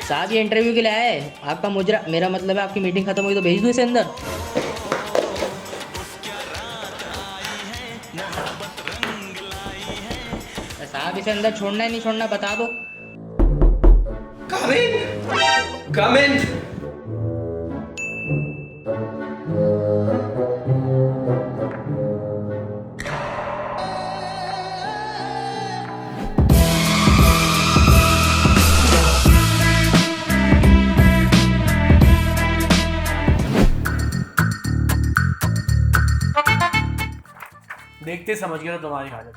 साहब ये इंटरव्यू के लिए आया है आपका मुजरा, मेरा मतलब है आपकी मीटिंग खत्म हुई तो भेज दूँ इसे अंदर। साहब इसे अंदर छोड़ना है नहीं छोड़ना बता दो। Come in. Come in. देखते समझ गया तुम्हारी हालत,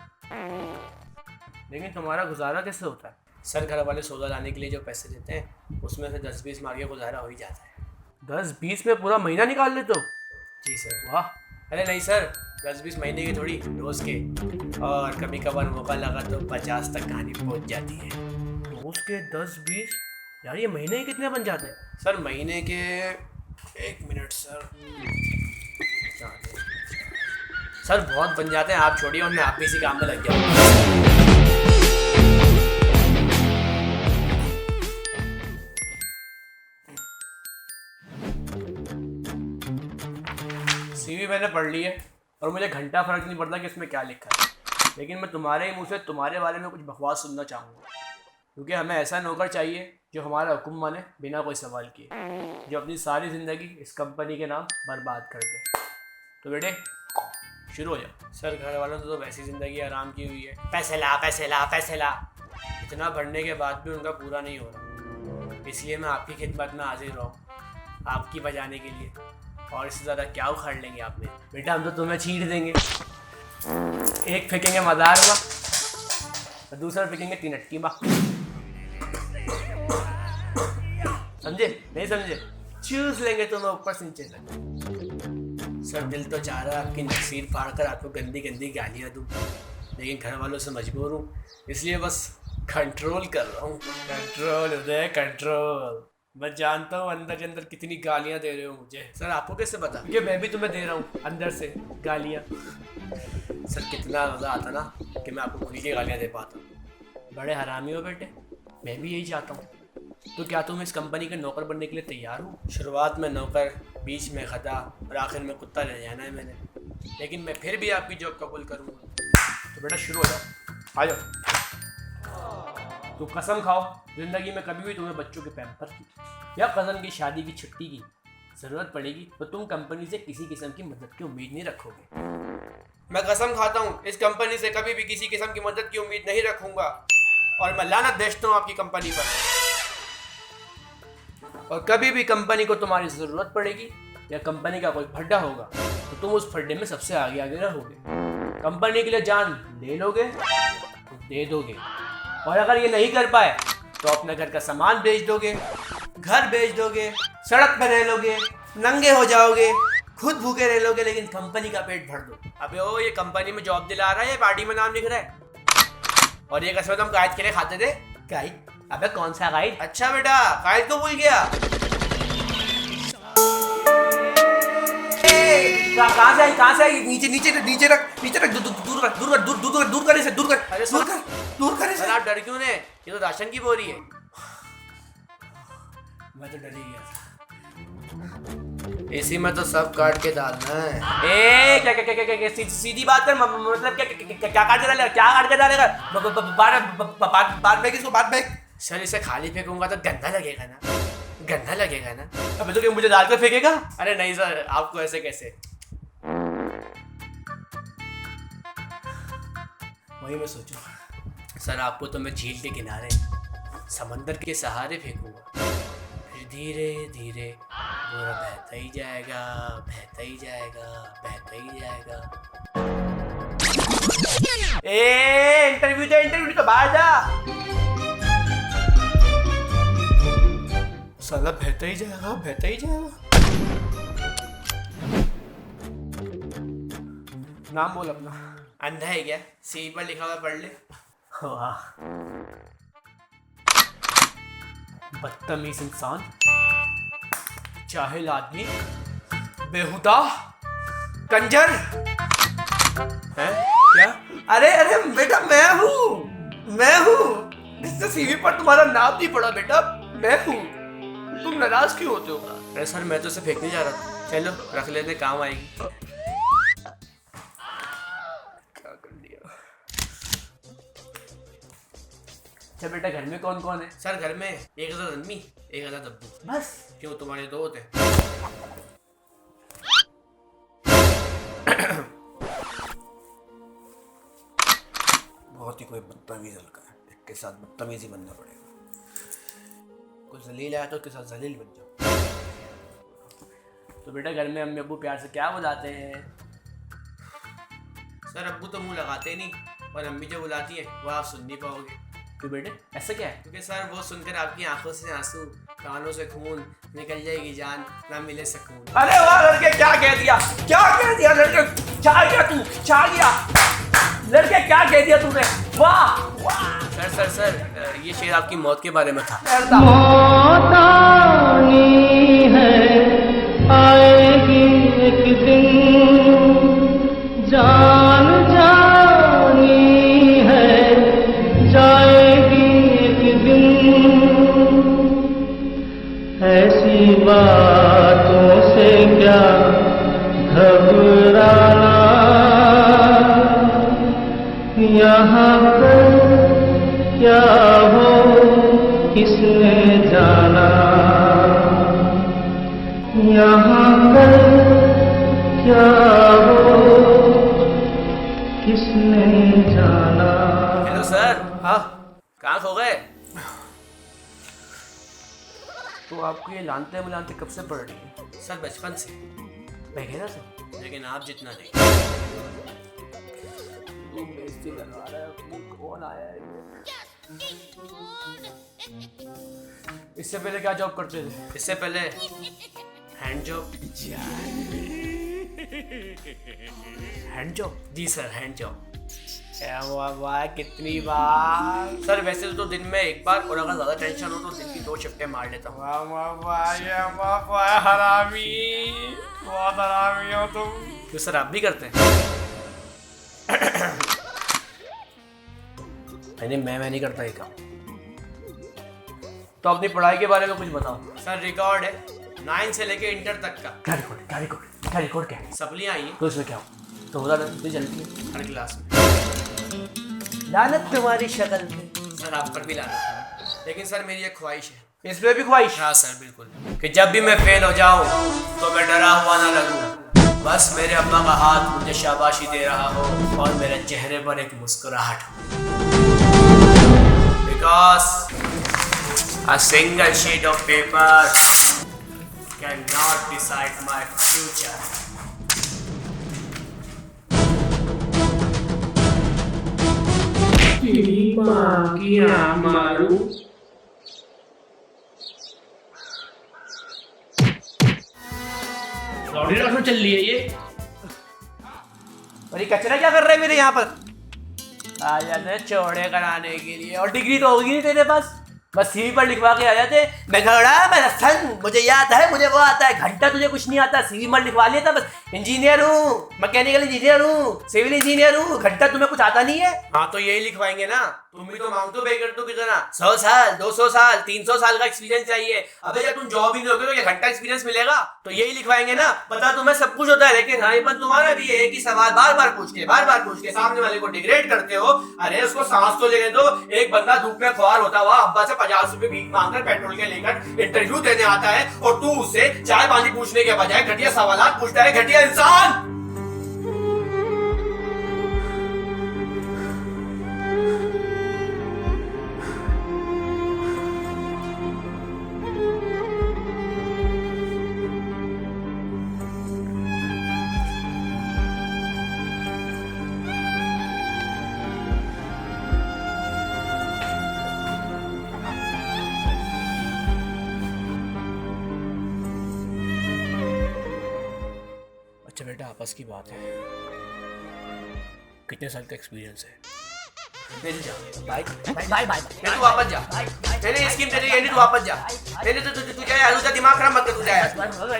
लेकिन तुम्हारा गुजारा कैसे होता है? सर घर वाले सौदा लाने के लिए जो पैसे देते हैं उसमें से 10-20 मार के गुजारा हो ही जाता है। 10-20 में पूरा महीना निकाल लेते हो? जी सर। वाह। अरे नहीं सर, 10-20 महीने की थोड़ी, रोज़ के। और कभी कभार मौका लगा तो 50 तक कहानी पहुंच जाती है। रोज के 10-20 यार, ये महीने के कितने बन जाते हैं? सर महीने के 1 मिनट सर, सर बहुत बन जाते हैं। आप छोड़िए और मैं आप भी इसी काम में लग जाऊँ। सीवी मैंने पढ़ ली है और मुझे घंटा फर्क नहीं पड़ता कि इसमें क्या लिखा है, लेकिन मैं तुम्हारे ही मुंह से तुम्हारे बारे में कुछ बकवास सुनना चाहूँगा, क्योंकि हमें ऐसा नौकर चाहिए जो हमारा हुक्म माने बिना कोई सवाल किए, जो अपनी सारी ज़िंदगी इस कंपनी के नाम बर्बाद कर दे। तो बेटे शुरू हो जाओ। सर घर वालों तो वैसी ज़िंदगी आराम की हुई है, पैसे ला पैसे ला पैसे ला, इतना बढ़ने के बाद भी उनका पूरा नहीं हो रहा। इसलिए मैं आपकी खिदमत में हाजिर हूँ, आपकी बजाने के लिए। और इससे ज़्यादा क्या उखाड़ लेंगे आप में? बेटा हम तो तुम्हें छीट देंगे। एक फेंकेंगे मदार माँ और दूसरा फेंकेंगे 3 अटकी माँ। समझे नहीं समझे? चूस लेंगे तुम्हें ऊपर से नीचे तक। सर दिल तो चाह रहा है आपकी नसीर फाड़ कर आपको गंदी गंदी गालियाँ दूँ, लेकिन घर वालों से मजबूर हूँ, इसलिए बस कंट्रोल कर रहा हूँ। कंट्रोल उदय कंट्रोल। मैं जानता हूँ अंदर के अंदर कितनी गालियाँ दे रहे हो मुझे। सर आपको कैसे पता? क्योंकि मैं भी तुम्हें दे रहा हूँ अंदर से गालियाँ। सर कितना मज़ा आता ना कि मैं आपको खुल के गालियाँ दे पाता हूँ। बड़े हरामी हो बेटे, मैं भी यही चाहता हूँ। तो क्या तुम इस कंपनी के नौकर बनने के लिए तैयार हो? शुरुआत में नौकर, बीच में खता और आखिर में कुत्ता ले जाना है मैंने, लेकिन मैं फिर भी आपकी जॉब कबूल करूँगा। तो बेटा शुरू हो जाओ, आ जाओ। तो कसम खाओ ज़िंदगी में कभी भी तुम्हें बच्चों के पैम्पर की या कज़न की शादी की छुट्टी की ज़रूरत पड़ेगी तो तुम कंपनी से किसी किस्म की मदद की उम्मीद नहीं रखोगे। मैं कसम खाता हूँ इस कंपनी से कभी भी किसी किस्म की मदद की उम्मीद नहीं रखूँगा, और मैं लानत भेजता हूँ आपकी कंपनी पर। और कभी भी कंपनी को तुम्हारी ज़रूरत पड़ेगी या कंपनी का कोई फड्डा होगा तो तुम उस फड्डे में सबसे आगे आगे रहोगे। कंपनी के लिए जान ले लोगे तो दे दोगे, और अगर ये नहीं कर पाए तो अपने घर का सामान बेच दोगे, घर बेच दोगे, सड़क पर रह लोगे, नंगे हो जाओगे, खुद भूखे रह लोगे, लेकिन कंपनी का पेट भर दो। अबे ओ ये कंपनी में जॉब दिला रहा है या पार्टी में नाम लिख रहा है? और ये कसम तुम कायद के लिए खाते थे? कायद अबे कौन सा गाइड? अच्छा बेटा, काइट को भूल गया। कहाँ से आई? नीचे रख, दूर कर इसे, दूर कर। अरे दूर कर इसे। आप डर क्यों ने? ये तो राशन की बोरी है। मैं तो डर ही गया था। इसी में तो सब काट के डालना है। ए क्या सीधी बात कर, मतलब क्या काट के डालेगा? क्या काट के डालेगा? बात फेंक इसको, बात फेंक। सर इसे खाली फेंकूंगा तो गंदा लगेगा ना। अबे तो क्या मुझे डाल कर फेंकेगा? अरे नहीं सर, आपको ऐसे कैसे? वही मैं सोचूं। सर आपको तो मैं झील के किनारे, समंदर के सहारे फेंकूंगा, फिर धीरे धीरे पूरा बहता ही जाएगा। ए इंटरव्यू तो बाहर जा। साला बहता ही जाएगा। नाम बोल अपना। अंधा है क्या? सीवी पर लिखा हुआ पढ़ ले। वाह, बदतमीज इंसान, जाहिल आदमी, बेहुदा, कंजर हैं? क्या? अरे बेटा मैं हूँ। इससे सीवी पर तुम्हारा नाम नहीं पड़ा बेटा, मैं हूँ। तुम नाराज क्यों होते हो? अरे सर मैं तो उसे फेंकने जा रहा था। चलो रख लेते, काम आएगी। क्या कर लिया? अच्छा बेटा, घर में कौन कौन है? सर घर में एक आधा अम्मी, एक आधा दब्बू। बस? क्यों, तुम्हारे दो होते? बहुत ही कोई बदतमीज लड़का है, इसके साथ बदतमीजी बनना पड़ेगा। कोई जलील आया तो उसके साथ जलील बन जाओ। तो बेटा घर में अम्मी अब्बू प्यार से क्या बुलाते हैं? सर अब्बू तो मुंह लगाते नहीं, और अम्मी जो बुलाती है वो आप सुन नहीं पाओगे। क्यों बेटे, ऐसा क्या है? क्योंकि सर वो सुनकर आपकी आंखों से आंसू, कानों से खून निकल जाएगी जान, ना मिले सुकून। अरे वाह लड़के, क्या कह दिया लड़के? लड़के क्या कह दिया तूने? वाह। सर ये शेर आपकी मौत के बारे में था। मौत आनी है, आएगी एक दिन, जान जानी है, जाएगी एक दिन। ऐसी बातों से क्या घबराना, यहाँ पर क्या हो किसने जाना, यहाँ पर क्या हो किसने जाना। Hello sir. हाँ, कहाँ खो गए? तो आपको ये लानते मिलानते कब से पड़ रही है? सर बचपन से, वगैरह से। लेकिन आप जितना नहीं। तू बेइज्जती करवा रहा है अपनी, कौन आया है ये? इससे पहले क्या जॉब करते थे? इससे पहले हैंड जॉब। Hand job? जी सर, हैंड जॉब। वाह, कितनी बार? सर वैसे तो दिन में एक बार, और अगर ज़्यादा टेंशन हो तो दिन की 2 शिफ्टें मार लेता हूँ। वाह, हरामी, बहुत हरामी हो तुम। तो सर आप भी करते हैं? मैं नहीं करता ये काम। तो अपनी पढ़ाई के बारे में कुछ बताओ। सर रिकॉर्ड है 9 से लेके इंटर तक का। क्या रिकॉर्ड क्या है? सप्लियाँ आई हैं तो उसमें क्या हो? तो बता दे जल्दी। हर क्लास में। लानत तुम्हारी शक्ल पे। सर आप पर भी लाना था, लेकिन सर मेरी एक ख्वाहिश है। इसमें भी ख्वाहिश? हाँ सर बिल्कुल, कि जब भी मैं फेल हो जाऊँ तो मैं डरा हुआ ना लगूँ। बस मेरे अब्बा का हाथ मुझे शाबाशी दे रहा हो और मेरे चेहरे पर एक मुस्कुराहट हो। Because a single sheet of paper cannot decide my future. चल रही है ये। और ये कचरा क्या कर रहा है मेरे यहाँ पर? आ जाते चौड़े कराने के लिए। और डिग्री तो होगी नहीं तेरे पास? बस सीवी पर लिखवा के आ जाते, मैं घड़ा मेरा सन, मुझे ये आता है, मुझे वो आता है। घंटा तुझे कुछ नहीं आता, सीवी पर लिखवा लिया था बस। इंजीनियर हूँ, मैकेनिकल इंजीनियर हूँ, सिविल इंजीनियर हूँ, घंटा तुम्हें कुछ आता नहीं है। हाँ तो यही लिखवाएंगे ना, तुम भी तो मांगते हो बेकर तो कितना 100 साल 200 साल 300 साल का एक्सपीरियंस चाहिए। अबे जब तुम जॉब ही नहीं होगे तो क्या घंटा एक्सपीरियंस मिलेगा? तो यही लिखवाएंगे ना। पता तुम्हें सब कुछ होता है, लेकिन हाँ पर तुम्हारा भी एक ही सवाल बार बार पूछ के सामने वाले को डिग्रेड करते हो। अरे उसको सांस तो लेने दो। एक बंदा धूप में ख्वार होता हुआ अब्बा से 50 रुपए भीख मांगकर पेट्रोल के लेकर इंटरव्यू देने आता है, और तू उससे चाय पानी पूछने के बजाय घटिया सवाल पूछता है। घटिया इंसान। अच्छा बेटा, आपस की बात है, कितने साल का एक्सपीरियंस है? मिल जा भाई भाई भाई तू वापस जा। मैंने स्कीम दे दी, तू वापस जा। मैंने तो तू जा यार, उसका दिमाग खराब मत कर। तू जा यार,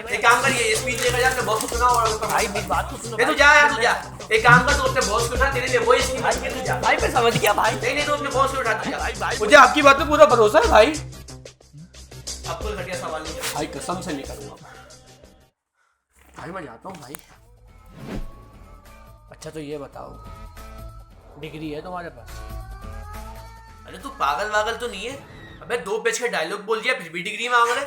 एक काम करिए, स्पीच लेकर जा, अपने बॉस को सुनाओ। और भाई मेरी बात तो सुनो। तू जा यार, तू जा। एक काम कर, तू अपने बॉस को उठा, तेरे लिए वही स्कीम है। तू जा भाई, मैं समझ गया भाई। नहीं तू अपने बॉस को उठा, तू जा भाई। मुझे आपकी बात पे पूरा भरोसा है भाई। अब कोई घटिया सवाल नहीं है भाई, कसम से नहीं करूंगा भाई, मैं जाता हूँ भाई। अच्छा तो ये बताओ, डिग्री है तुम्हारे पास? अरे तू पागल वागल तो नहीं है? अबे 2 पेज का डायलॉग बोल दिया फिर भी डिग्री मांग रहे।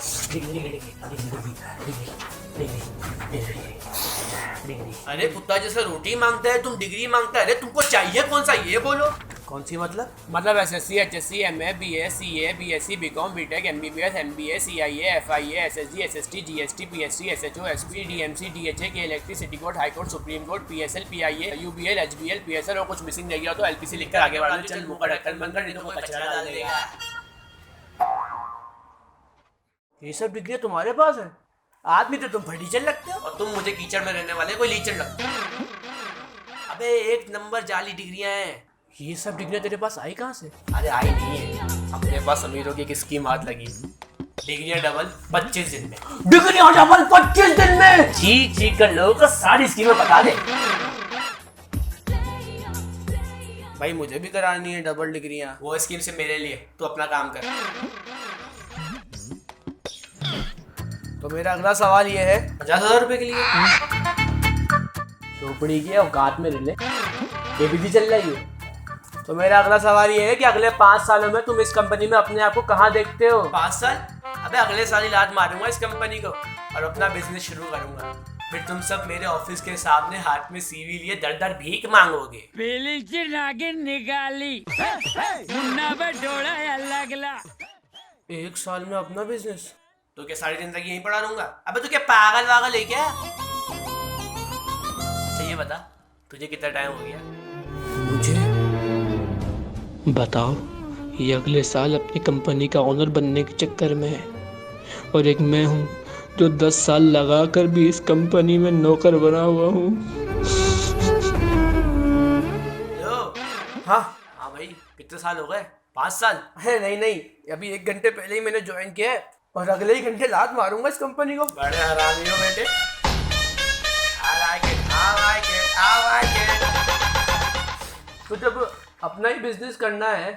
अरे कुत्ता जैसा रोटी मांगता है, तुम डिग्री मांगता है। अरे तुमको चाहिए कौन सा, ये बोलो। कौन सी मतलब SSC, HSC, MA, BA, CA, BSc, BCom, BTech, MBBS, MBA, CIA, FIA, SSG, SST, GST, PhD, SHO, SP, DMC, DHA, के electricity court, high court, supreme court, PSL, PIA, UBL, HBL, PSL और कुछ missing रह गया तो LPC लिखकर आगे बढ़ा। चल मुंह का ढक्कन बंद कर, नहीं तो कोई कचरा डाल देगा। ये सब डिग्री तुम्हारे पास है? आदमी तो तुम फटीचर लगते हो, और तुम मुझे कीचड़ में रहने वाले कोई लीचड़ लगते हो। अबे 1 नंबर जाली डिग्रियां हैं। ये सब डिग्रियां तेरे पास आई कहाँ से? अरे आई नहीं है, अपने पास अमीरों की एक स्कीम हाथ लगी। डिग्रियां डबल 25 दिन में। डिग्रियां डबल 25 दिन में? ठीक कर लोगों को सारी स्कीमें बता दे भाई। मुझे भी करानी है डबल डिग्रियां, वो स्कीम से मेरे लिए। तू अपना काम कर। तो मेरा अगला सवाल ये है, 50,000 रुपए के लिए चोपड़ी की औकात में रिले एबीसी चल रही है। तो मेरा अगला सवाल ये है कि अगले 5 सालों में तुम इस कंपनी में अपने आप को कहाँ देखते हो? 5 साल? अबे अगले साल ही लात मारूंगा इस कंपनी को और अपना बिजनेस शुरू करूंगा। फिर तुम सब मेरे ऑफिस के सामने हाथ में सीवी लिए दर दर भीख मांगोगे। पहली की नागिन निकाली, मुन्ना पे डोला लगला। 1 साल में अपना बिजनेस? तो क्या सारी जिंदगी यहीं पड़ा रहूंगा? अबे तू क्या पागल वागल है क्या? अच्छा ये बता, तुझे कितना टाइम हो गया? मुझे बताओ, ये अगले साल अपनी कंपनी का ओनर बनने के चक्कर में है, और एक मैं हूँ जो 10 साल लगाकर भी इस कंपनी में नौकर बना हुआ हूँ। हाँ भाई, कितने साल हो गए? 5 साल? अरे नहीं, अभी 1 घंटे पहले ही मैंने ज्वाइन किया है और अगले ही घंटे लात मारूंगा इस कंपनी को। बड़े हरामी हो बेटे। I like it. तो जब अपना ही बिजनेस करना है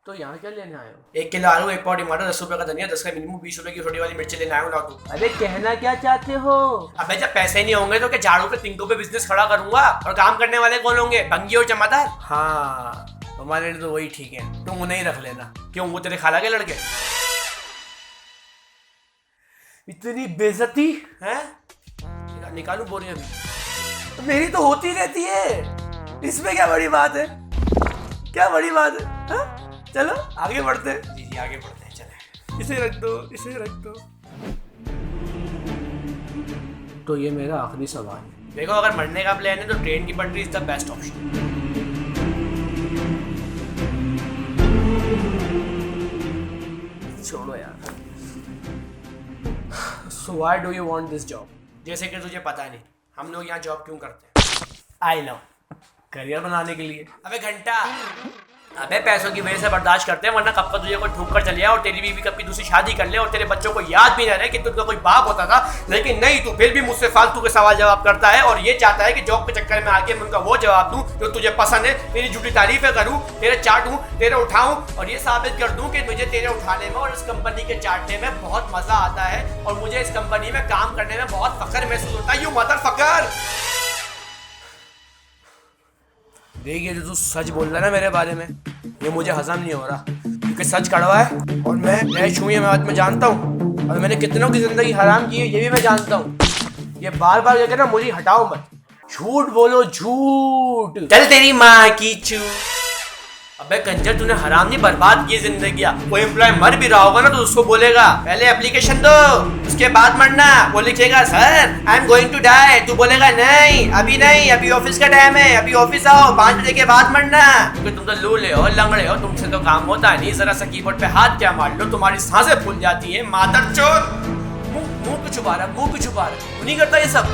तो यहाँ क्या लेने आए हो? 1 किलो आलू, 1 पाव टमाटर, 10 रुपए का धनिया, 10 का मिनिमम, 20 रुपए की छोटी वाली मिर्ची लेने आया हूँ ना तू। अरे कहना क्या चाहते हो? अबे जब पैसे नहीं होंगे तो क्या झाड़ू पे तिंकों पे बिजनेस खड़ा करूंगा? और काम करने वाले कौन होंगे? भंगी और चमादार। हाँ तुम्हारे लिए तो वही ठीक है, तुम उन्हें ही रख लेना। क्यों, वो तेरे खाला के लड़के? इतनी बेइज्जती है? निकालू बोरी अभी? मेरी तो होती रहती है, इसमें क्या बड़ी बात है? क्या बड़ी बात है? हा? चलो आगे बढ़ते हैं। जी आगे बढ़ते हैं, चले। इसे रख दो। तो ये मेरा आखिरी सवाल है। देखो, अगर मरने का प्लान है तो ट्रेन की पटरी इज द बेस्ट ऑप्शन। छोड़ो यार। So why do you want this job? जैसे कि तुझे पता नहीं हम लोग यहाँ जॉब क्यों करते हैं। आई नो, करियर बनाने के लिए। अबे घंटा, अबे पैसों की वजह से बर्दाश्त करते हैं, वरना कब का तुझे कोई ठोक कर चले जाए और तेरी बीवी कब की दूसरी शादी कर ले और तेरे बच्चों को याद भी ना रहे कि तुझका कोई बाप होता था। लेकिन नहीं, तू फिर भी मुझसे फालतू के सवाल जवाब करता है और ये चाहता है कि जॉब के चक्कर में आके मैं उनका वो जवाब दूं जो तुझे पसंद है, तेरी झूठी तारीफें करूं, तेरे चाटूं, तेरे उठाऊं और ये साबित कर दूं कि मुझे तेरे उठाने में और इस कंपनी के चाटने में बहुत मजा आता है और मुझे इस कंपनी में काम करने में बहुत फख्र महसूस होता है। You motherfucker. देखिए, जो तू सच बोल रहा है ना मेरे बारे में, ये मुझे हजम नहीं हो रहा क्योंकि सच कड़वा है और मैं ऐश हूँ, ये मैं बात में जानता हूँ और मैंने कितनों की जिंदगी हराम की है ये भी मैं जानता हूँ। ये बार बार कहकर ना मुझे हटाओ मत, झूठ बोलो झूठ, चल तेरी माँ की चूत। अबे कंजर, तूने हराम नहीं बर्बाद की जिंदगी। कोई एम्प्लॉय मर भी रहा होगा ना तो उसको बोलेगा पहले एप्लीकेशन दो, उसके बाद मरना। वो लिखेगा sir I am going to die, तू बोलेगा नहीं, अभी ऑफिस का टाइम है, अभी ऑफिस आओ, 5 बजे के बाद मरना। क्योंकि तुम तो लूले हो, लंगड़े हो, तुमसे तो काम होता नहीं। जरा सा कीबोर्ड पे हाथ क्या मार लो, तुम्हारी सांसें फूल जाती है। मादरचोद, मुंह पे छुपा रहा, तू नहीं करता ये सब।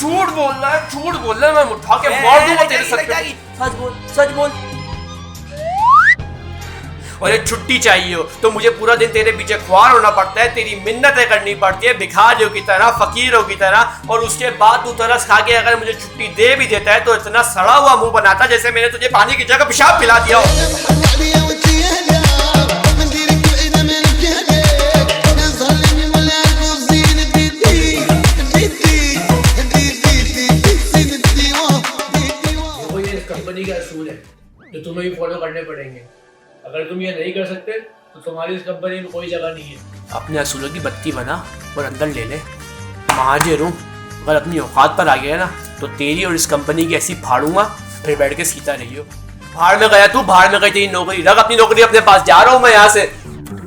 झूठ बोल रहा है, मैं उठा के मार दूंगा तेरे सर पे। सच बोल। और एक छुट्टी चाहिए हो तो मुझे पूरा दिन तेरे पीछे ख्वार होना पड़ता है, तेरी मिन्नतें करनी पड़ती है भिखारियों की तरह, फकीरों की तरह। और उसके बाद तू तरस खा के अगर मुझे छुट्टी दे भी देता है तो इतना सड़ा हुआ मुंह बनाता जैसे मैंने तुझे पानी की जगह पेशाब पिला दिया हो। कंपनी का असूल है जो तुम्हें भी फॉलो करने पड़ेंगे। अगर तुम ये नहीं कर सकते तो तुम्हारी इस कंपनी में कोई जगह नहीं है। अपने असूलों की बत्ती बना और अंदर ले ले। महाजिर हूँ, अगर अपनी औकात पर आ गया ना तो तेरी और इस कंपनी की ऐसी फाड़ूंगा, फिर बैठ के सीता रहियो। भाड़ में गया तू, भाड़ में गई तेरी नौकरी, रख अपनी नौकरी अपने पास। जा रहा हूँ मैं यहाँ से,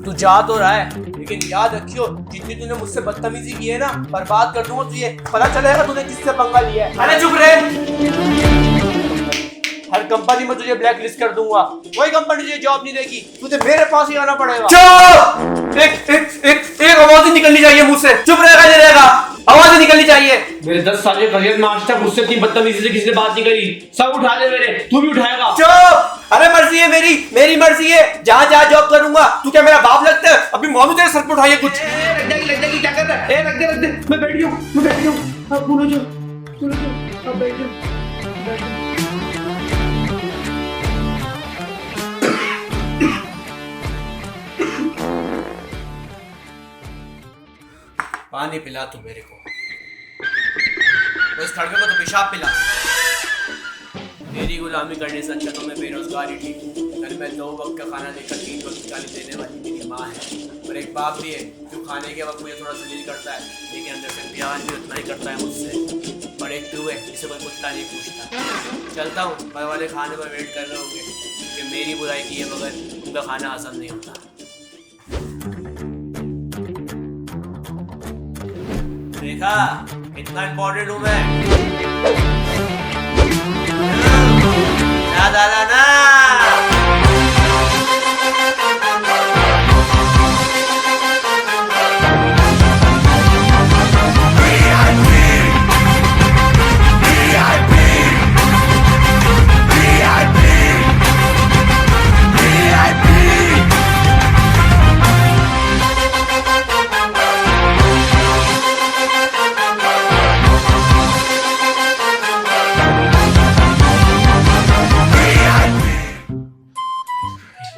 तू जा तो रहा है लेकिन याद रखियो जितनी तूने मुझसे बदतमीजी की है ना, बर्बाद कर दूंगा तुझे। पता चलेगा तूने किससे पंगा लिया है। अरे चुप रहे, हर कंपनी में तुझे ब्लैक लिस्ट कर दूंगा, कोई कंपनी तुझे जॉब नहीं देगी, तुझे मेरे पास ही आना पड़ेगा। चुप, एक आवाज ही निकलनी चाहिए मुंह से। चुप रहेगा, आवाज निकलनी चाहिए। मेरे 10 साल के करियर में आज तक मुझसे इतनी बदतमीजी से किसी ने बात नहीं करी। सब उठा ले मेरे, तू भी उठाएगा। चुप, अरे मर्जी है मेरी मर्जी है, जहाँ जॉब करूंगा। तू क्या मेरा बाप लगता है? अभी मालूम तेरे सर पे उठाइए कुछ। लग जाएगी, क्या कर रहा है? रख दे, मैं बैठ गया हूँ। अब बोलो जो, अब बैठ जाओ। पानी पिला तू मेरे को, उस खड़के को तो पेशाब पिला। तेरी गुलामी करने से अच्छा तो मैं बेरोजगार ही ठीक हूँ। घर में 2 वक्त का खाना देकर 3 वक्त की गाली देने वाली मेरी माँ है और एक बाप भी है जो खाने के वक्त मुझे थोड़ा सा दिल करता है लेकिन अंदर से प्यार भी उतना ही करता है मुझसे। और एक तू है जिसे कोई कुत्ता नहीं पूछता। चलता हूँ, घर वाले खाने पर वेट कर रहे होंगे कि मेरी बुराई किए बगैर उनका खाना हजम नहीं होता। देखा कितना इम्पोर्टेंट हूँ मैं, याद आया ना?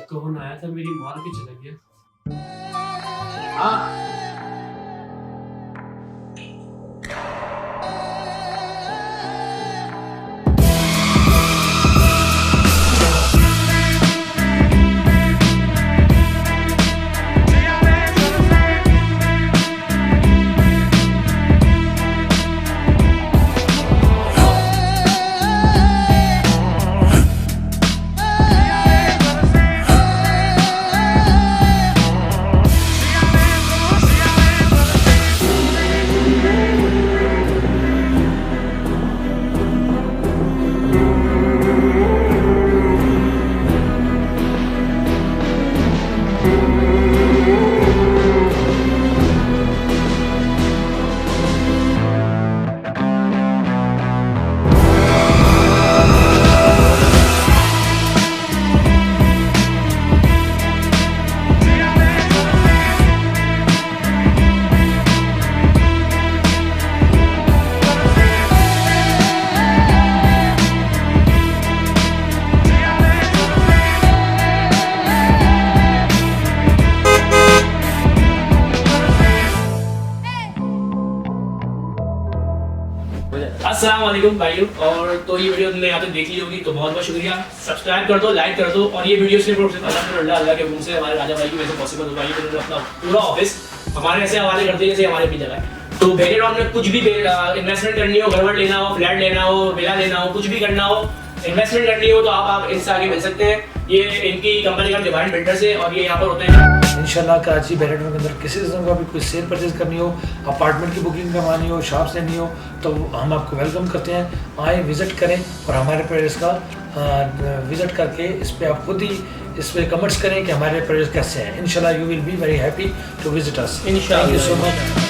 कौन आया था मेरी मार के चला गया। हाँ अस्सलाम वालेकुम भाइयों। और तो ये वीडियो तुमने यहाँ तक देख ली होगी तो बहुत बहुत शुक्रिया। सब्सक्राइब कर दो, लाइक कर दो। और ये वीडियो सिर्फ अल्लाह के हुक्म से हमारे राजा भाई की वजह से पॉसिबल हो पाई। उन्होंने अपना पूरा ऑफिस हमारे ऐसे हवाले करते हैं जैसे हमारे अपनी जगह है। तो वेरिडॉन में कुछ भी इन्वेस्टमेंट करनी हो, घर लेना हो, फ्लैट लेना हो, विला लेना हो, कुछ भी करना हो, इन्वेस्टमेंट करनी हो तो आप इनसे आगे मिल सकते हैं। ये इनकी कंपनी का डिवाइन बिल्डर्स है और ये यहाँ पर होते हैं। इंशाल्लाह कराची वेरिडॉन के अंदर किसी किस्म का भी कोई सेल परचेज करनी हो, अपार्टमेंट की बुकिंग करवानी हो, शॉप्स लेनी हो तो हम आपको वेलकम करते हैं। आए, विज़िट करें और हमारे प्रोजेक्ट्स का विज़िट करके इस पर आप खुद ही इस पर कमेंट्स करें कि हमारे प्रोजेक्ट कैसे हैं। इंशाल्लाह you will be very happy to visit us. इंशाल्लाह। Thank you so much.